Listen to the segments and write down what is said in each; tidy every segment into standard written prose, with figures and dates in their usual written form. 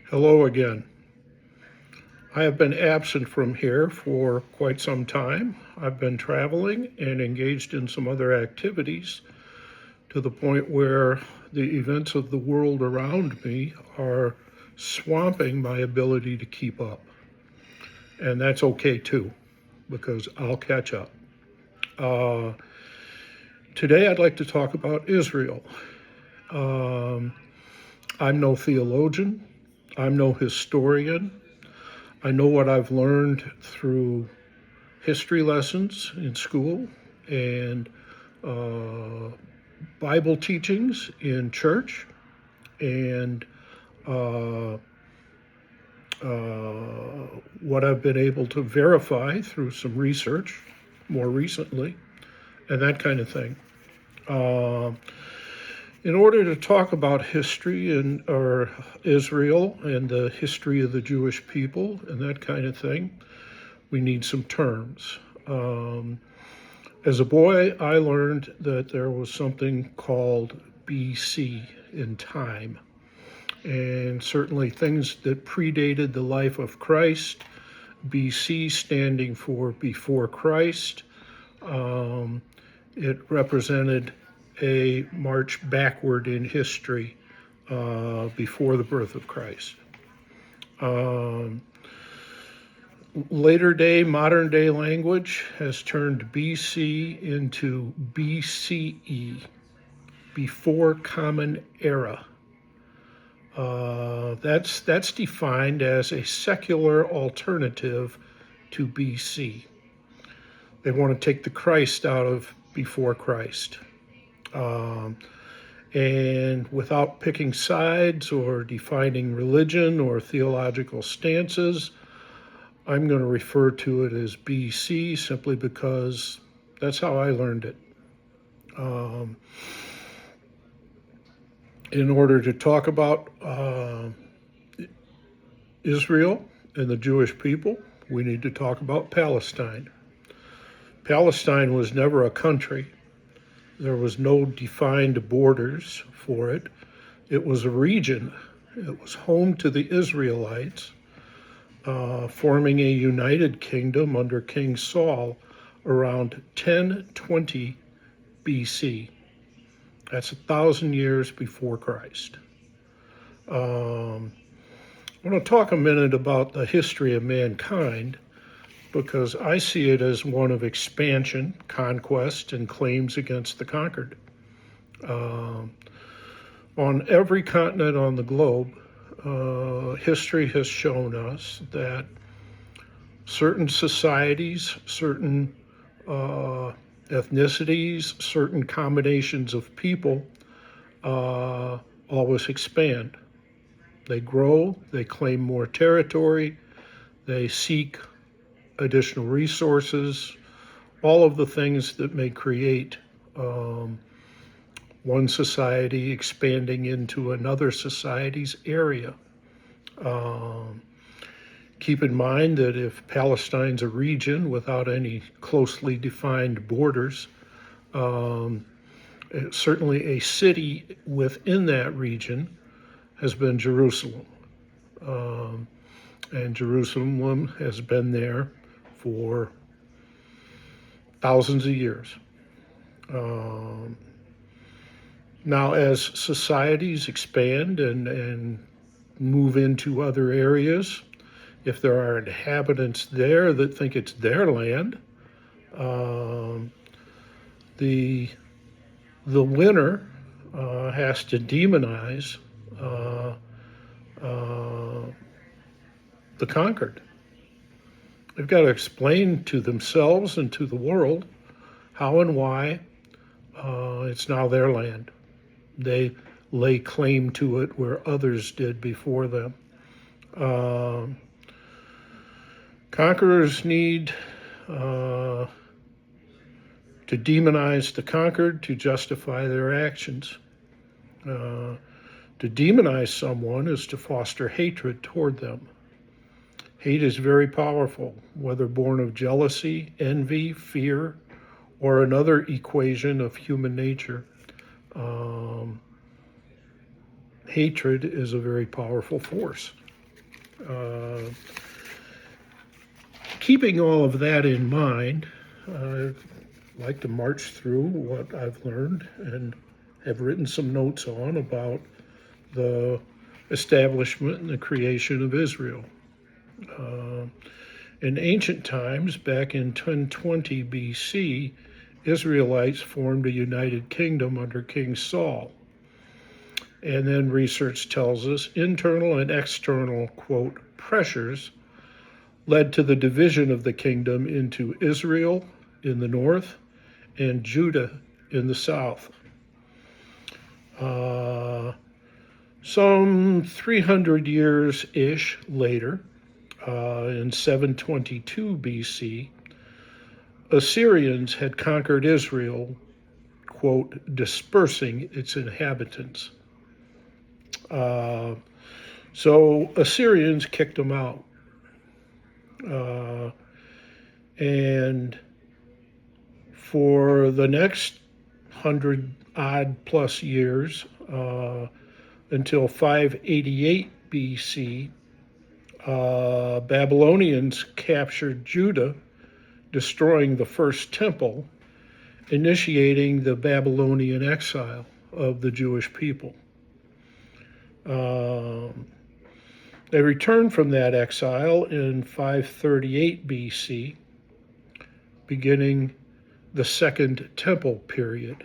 Hello again. I have been absent from here for quite some time. I've been traveling and engaged in some other activities to the point where the events of the world around me are swamping my ability to keep up. And that's okay too, because I'll catch up. Uh, Today, I'd like to talk about Israel. Um, I'm no theologian, I'm no historian. I know what I've learned through history lessons in school and uh, Bible teachings in church and uh, what I've been able to verify through some research more recently and that kind of thing. Uh, in order to talk about history and or Israel and the history of the Jewish people and that kind of thing, we need some terms. As a boy, I learned that there was something called BC in time, and certainly things that predated the life of Christ, BC standing for before Christ. Um, it represented a march backward in history before the birth of Christ. Um, Later day, modern day language has turned BC into BCE, before Common Era. That's defined as a secular alternative to BC. They want to take the Christ out of before Christ. Um, and without picking sides or defining religion or theological stances, I'm going to refer to it as BC simply because that's how I learned it. Um, in order to talk about Israel and the Jewish people, we need to talk about Palestine. Palestine was never a country. There was no defined borders for it. It was a region. It was home to the Israelites, forming a united kingdom under King Saul around 1020 BC. That's 1,000 years before Christ. Um, I want to talk a minute about the history of mankind because I see it as one of expansion, conquest, and claims against the conquered. Um, on every continent on the globe, history has shown us that certain societies, certain ethnicities, certain combinations of people always expand. They grow, they claim more territory, they seek additional resources, all of the things that may create um, one society expanding into another society's area. Um, Keep in mind that if Palestine's a region without any closely defined borders, um, certainly a city within that region has been Jerusalem. Um, and Jerusalem has been there for thousands of years. Um, Now, as societies expand and move into other areas, if there are inhabitants there that think it's their land, um, the the winner has to demonize uh, uh, the conquered. They've got to explain to themselves and to the world how and why it's now their land. They lay claim to it where others did before them. Um, Conquerors need uh, to demonize the conquered to justify their actions. Uh, to demonize someone is to foster hatred toward them. Hate is very powerful, whether born of jealousy, envy, fear, or another equation of human nature. Um, Hatred is a very powerful force. Uh, Keeping all of that in mind, I'd like to march through what I've learned and have written some notes on about the establishment and the creation of Israel. Uh, in ancient times, back in 1020 BC, Israelites formed a united kingdom under King Saul. And then research tells us internal and external, quote, pressures led to the division of the kingdom into Israel in the north and Judah in the south. Some 300 years-ish later, in 722 BC, Assyrians had conquered Israel, quote, dispersing its inhabitants. So Assyrians kicked them out. And for the next 100-odd plus years, until 588 BC, Babylonians captured Judah, destroying the first temple, initiating the Babylonian exile of the Jewish people. They returned from that exile in 538 BC, beginning the Second Temple period.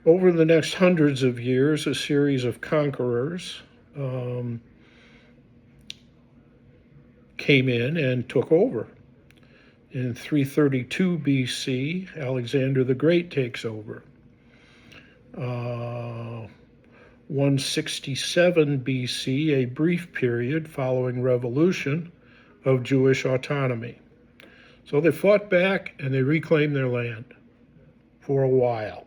Over the next hundreds of years, a series of conquerors came in and took over. In 332 BC, Alexander the Great takes over. 167 BC, a brief period following revolution of Jewish autonomy. So they fought back and they reclaimed their land for a while.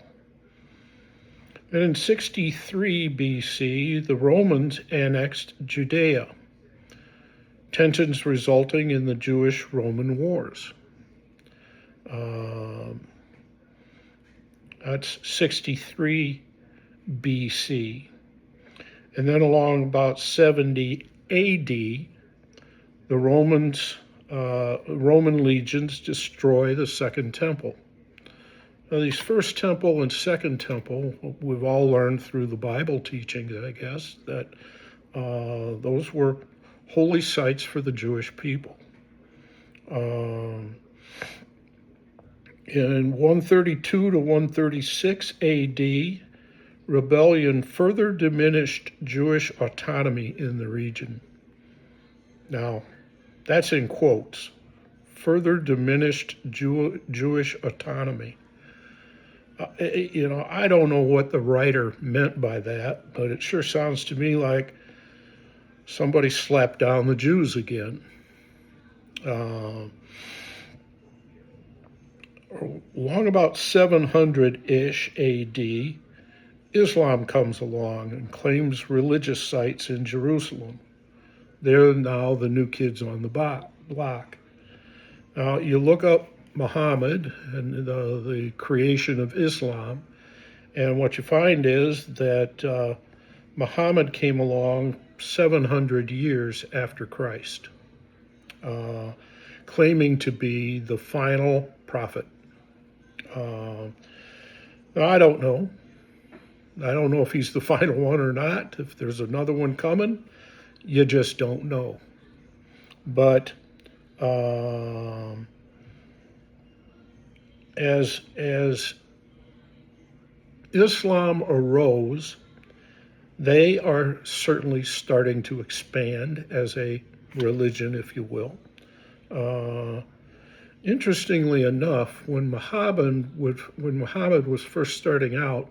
And in 63 BC, the Romans annexed Judea, tensions resulting in the Jewish-Roman Wars. That's 63 BC. And then along about 70 AD, the Roman legions destroy the Second Temple. Now, these First Temple and Second Temple, we've all learned through the Bible teachings, I guess, that those were holy sites for the Jewish people. In 132 to 136 AD, rebellion further diminished Jewish autonomy in the region. Now, that's in quotes. Further diminished Jewish autonomy. I don't know what the writer meant by that, but it sure sounds to me like somebody slapped down the Jews again. Along about 700-ish AD, Islam comes along and claims religious sites in Jerusalem. They're now the new kids on the block. Now, you look up Muhammad and the creation of Islam, and what you find is that Muhammad came along 700 years after Christ, claiming to be the final prophet. Now, I don't know. I don't know if he's the final one or not. If there's another one coming, you just don't know. But as Islam arose, they are certainly starting to expand as a religion, if you will. Interestingly enough, when Muhammad was first starting out,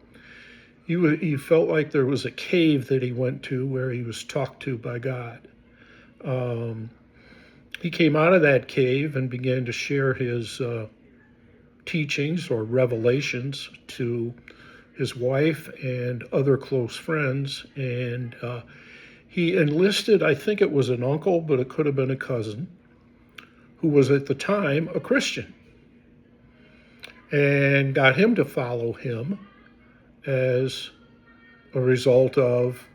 he felt like there was a cave that he went to where he was talked to by God. He came out of that cave and began to share his teachings or revelations to his wife and other close friends, and he enlisted, I think it was an uncle, but it could have been a cousin, who was at the time a Christian, and got him to follow him as a result of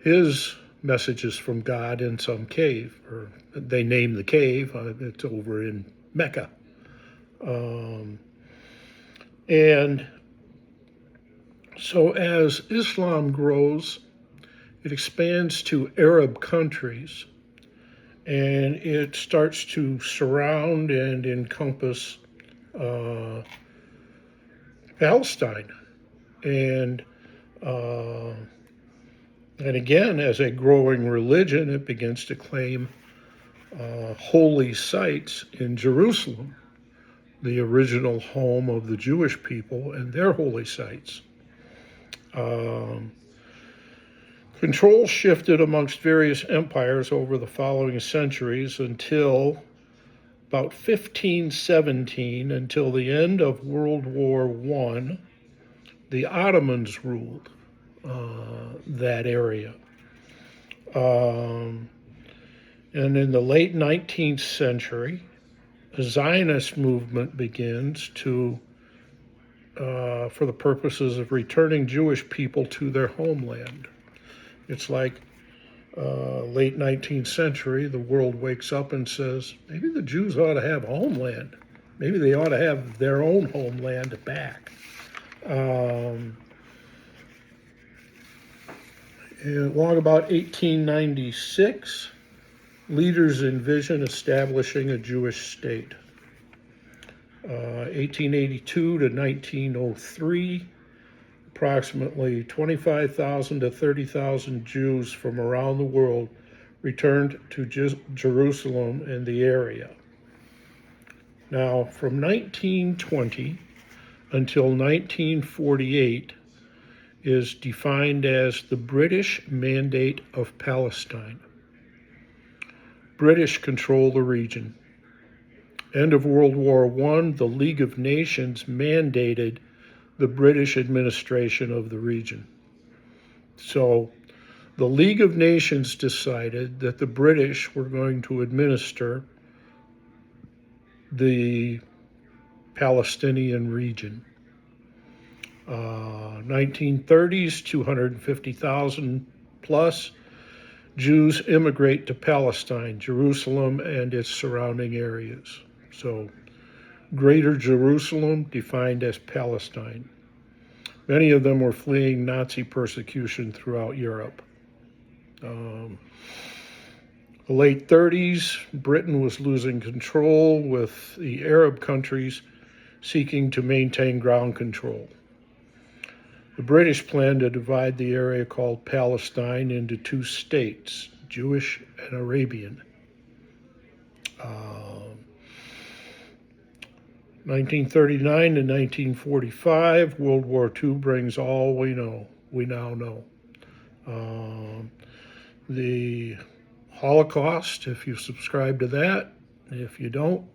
his messages from God in some cave, or they name the cave. It's over in Mecca. And so as Islam grows, it expands to Arab countries, and it starts to surround and encompass Palestine. And again, as a growing religion, it begins to claim holy sites in Jerusalem, the original home of the Jewish people and their holy sites. Control shifted amongst various empires over the following centuries until about 1517, until the end of World War I. The Ottomans ruled that area. And in the late 19th century, a Zionist movement begins to, for the purposes of returning Jewish people to their homeland. It's like late 19th century, the world wakes up and says, maybe the Jews ought to have a homeland. Maybe they ought to have their own homeland back. Along about 1896, leaders envision establishing a Jewish state. 1882 to 1903, approximately 25,000 to 30,000 Jews from around the world returned to Jerusalem and the area. Now, from 1920 until 1948 is defined as the British Mandate of Palestine. British control the region. End of World War I, the League of Nations mandated the British administration of the region. So the League of Nations decided that the British were going to administer the Palestinian region. 1930s, 250,000 plus Jews immigrate to Palestine, Jerusalem, and its surrounding areas. So, Greater Jerusalem defined as Palestine. Many of them were fleeing Nazi persecution throughout Europe. The late 30s, Britain was losing control, with the Arab countries seeking to maintain ground control. The British planned to divide the area called Palestine into two states, Jewish and Arabian. 1939 to 1945, World War II brings all we now know. The Holocaust, if you subscribe to that. If you don't,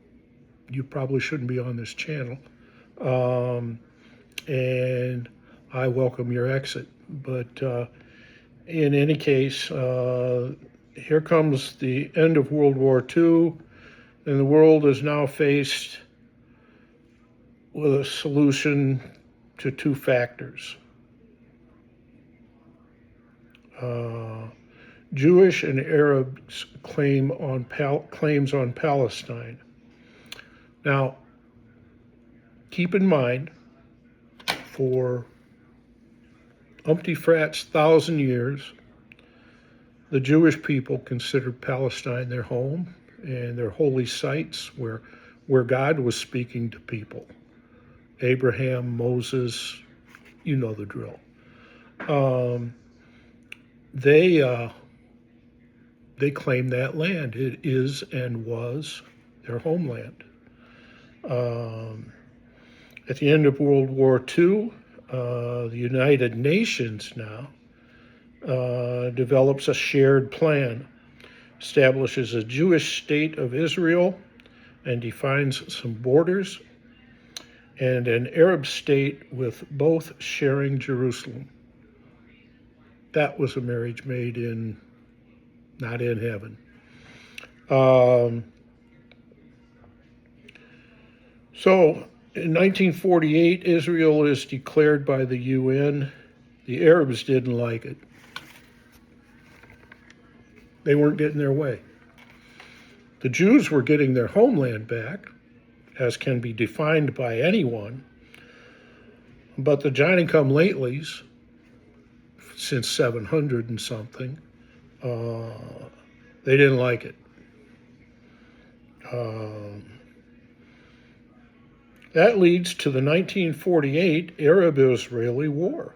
you probably shouldn't be on this channel. And I welcome your exit. But in any case, here comes the end of World War II, and the world is now faced with a solution to two factors. Jewish and Arab claims on Palestine. Now, keep in mind, for umpty-frats 1,000 years, the Jewish people considered Palestine their home and their holy sites where God was speaking to people. Abraham, Moses, you know the drill. They claim that land. It is and was their homeland. At the end of World War II, the United Nations now develops a shared plan, establishes a Jewish state of Israel, and defines some borders, and an Arab state with both sharing Jerusalem. That was a marriage made not in heaven. So in 1948, Israel is declared by the UN. The Arabs didn't like it. They weren't getting their way. The Jews were getting their homeland back, as can be defined by anyone, but the Johnny-come-latelys, since 700 and something, they didn't like it. That leads to the 1948 Arab-Israeli War.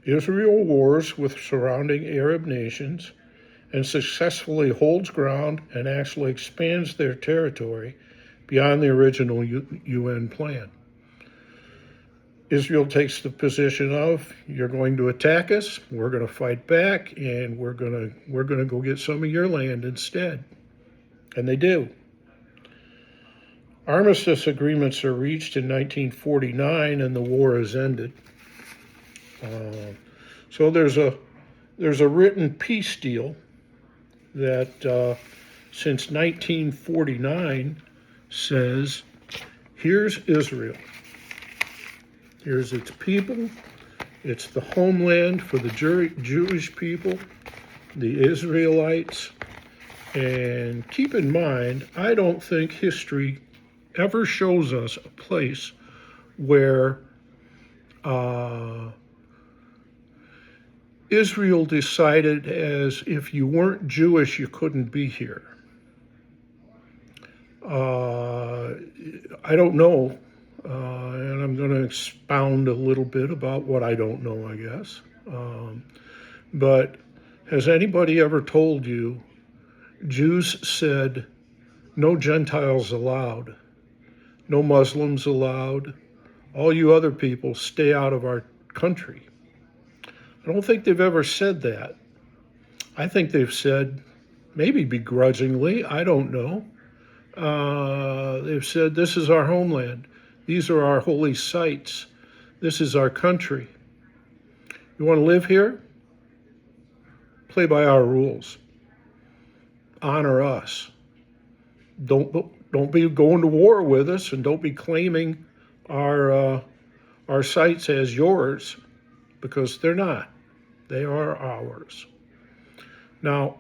Israel wars with surrounding Arab nations and successfully holds ground and actually expands their territory beyond the original UN plan. Israel takes the position of, you're going to attack us, we're going to fight back, and we're going to go get some of your land instead. And they do. Armistice agreements are reached in 1949, and the war is ended. So there's a written peace deal that since 1949 says, here's Israel. Here's its people. It's the homeland for the Jewish people, the Israelites. And keep in mind, I don't think history ever shows us a place where Israel decided as if you weren't Jewish, you couldn't be here. I don't know, and I'm going to expound a little bit about what I don't know, I guess. But has anybody ever told you Jews said, no Gentiles allowed, no Muslims allowed, all you other people stay out of our country? I don't think they've ever said that. I think they've said, maybe begrudgingly, I don't know. They've said, this is our homeland. These are our holy sites. This is our country. You want to live here? Play by our rules. Honor us. Don't be going to war with us, and don't be claiming our sites as yours, because they're not. They are ours. Now,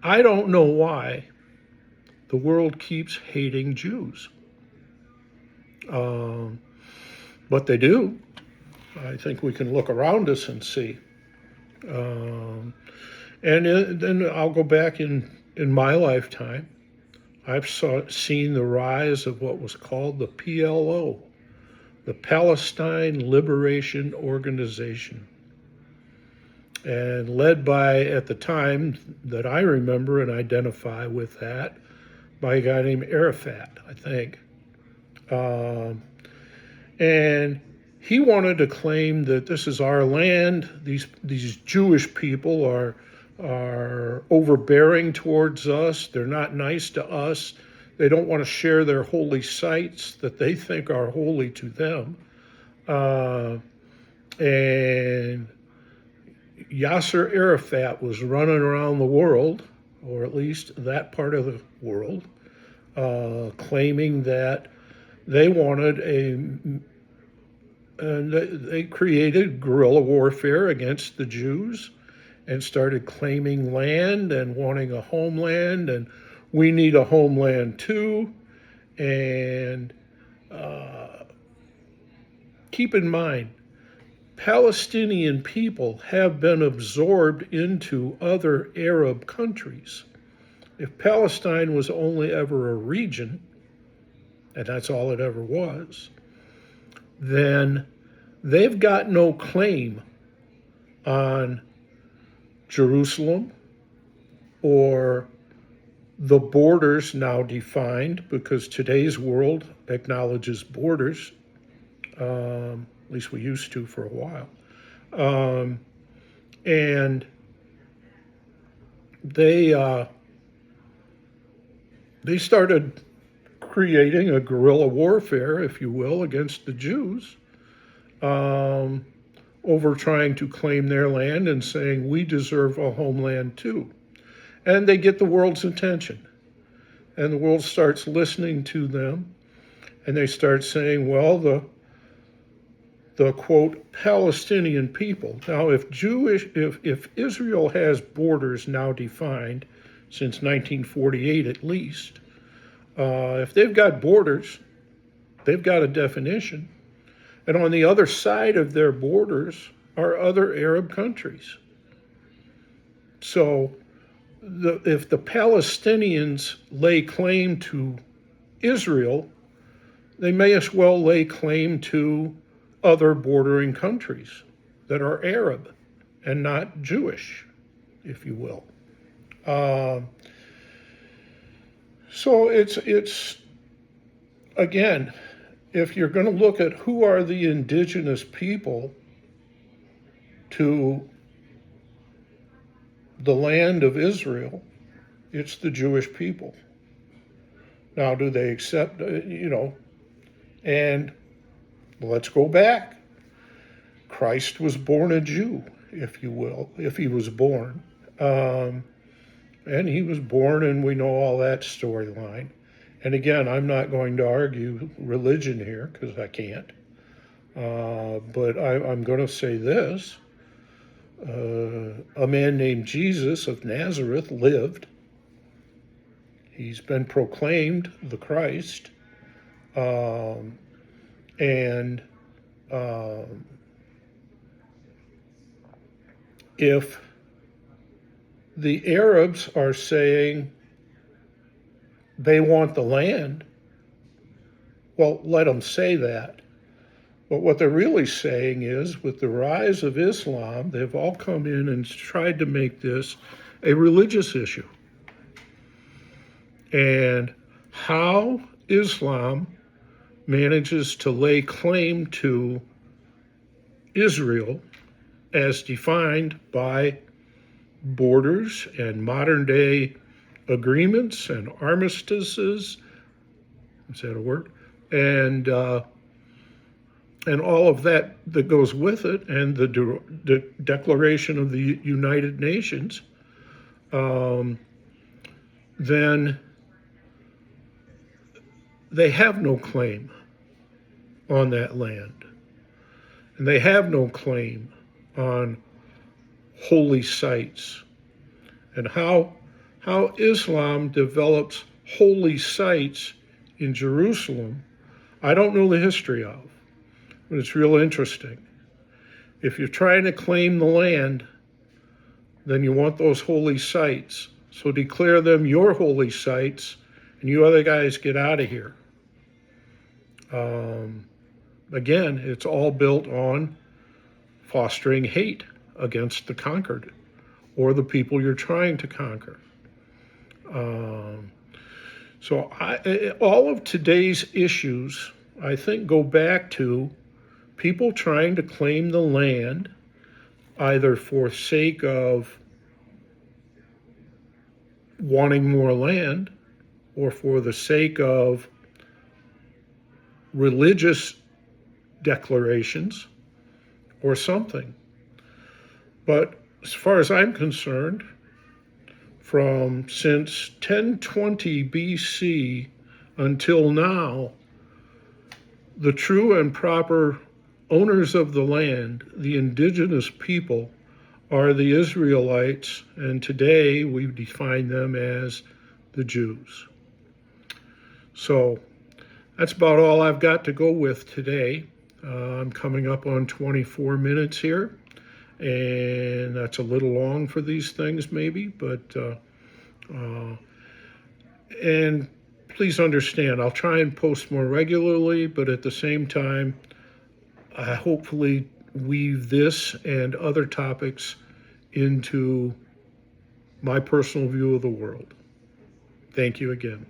I don't know why the world keeps hating Jews. But they do. I think we can look around us and see. And then I'll go back in my lifetime. I've seen the rise of what was called the PLO, the Palestine Liberation Organization, and led by, at the time that I remember and identify with that, by a guy named Arafat, I think. And he wanted to claim that this is our land. These Jewish people are overbearing towards us. They're not nice to us. They don't want to share their holy sites that they think are holy to them. And Yasser Arafat was running around the world, or at least that part of the world, claiming that they wanted and they created guerrilla warfare against the Jews and started claiming land and wanting a homeland, and we need a homeland too. And keep in mind, Palestinian people have been absorbed into other Arab countries. If Palestine was only ever a region, and that's all it ever was, then they've got no claim on Jerusalem or the borders now defined, because today's world acknowledges borders. At least we used to for a while. And they started creating a guerrilla warfare, if you will, against the Jews, over trying to claim their land and saying, we deserve a homeland too. And they get the world's attention. And the world starts listening to them. And they start saying, well, the the quote Palestinian people. Now, if Israel has borders now defined since 1948 at least, if they've got borders, they've got a definition. And on the other side of their borders are other Arab countries. So if the Palestinians lay claim to Israel, they may as well lay claim to other bordering countries that are Arab and not Jewish, if you will. So it's again, if you're going to look at who are the indigenous people to the land of Israel, it's the Jewish people. Now, do they accept, and let's go back. Christ was born a Jew, if you will, if he was born. And he was born, and we know all that storyline. And again, I'm not going to argue religion here because I can't. But I'm going to say this. A man named Jesus of Nazareth lived. He's been proclaimed the Christ. If the Arabs are saying they want the land, well, let them say that. But what they're really saying is, with the rise of Islam, they've all come in and tried to make this a religious issue. And how Islam manages to lay claim to Israel as defined by borders and modern day agreements and armistices, is that a word? And all of that goes with it, and the Declaration of the United Nations, then they have no claim on that land. And they have no claim on holy sites. And how Islam develops holy sites in Jerusalem, I don't know the history of, but it's real interesting. If you're trying to claim the land, then you want those holy sites. So declare them your holy sites, and you other guys get out of here. Again, it's all built on fostering hate against the conquered or the people you're trying to conquer. So all of today's issues, I think, go back to people trying to claim the land either for sake of wanting more land or for the sake of religious declarations or something. But as far as I'm concerned, since 1020 BC until now, the true and proper owners of the land, the indigenous people, are the Israelites, and today we define them as the Jews. So that's about all I've got to go with today. I'm coming up on 24 minutes here, and that's a little long for these things maybe, but and please understand, I'll try and post more regularly, but at the same time, I hopefully weave this and other topics into my personal view of the world. Thank you again.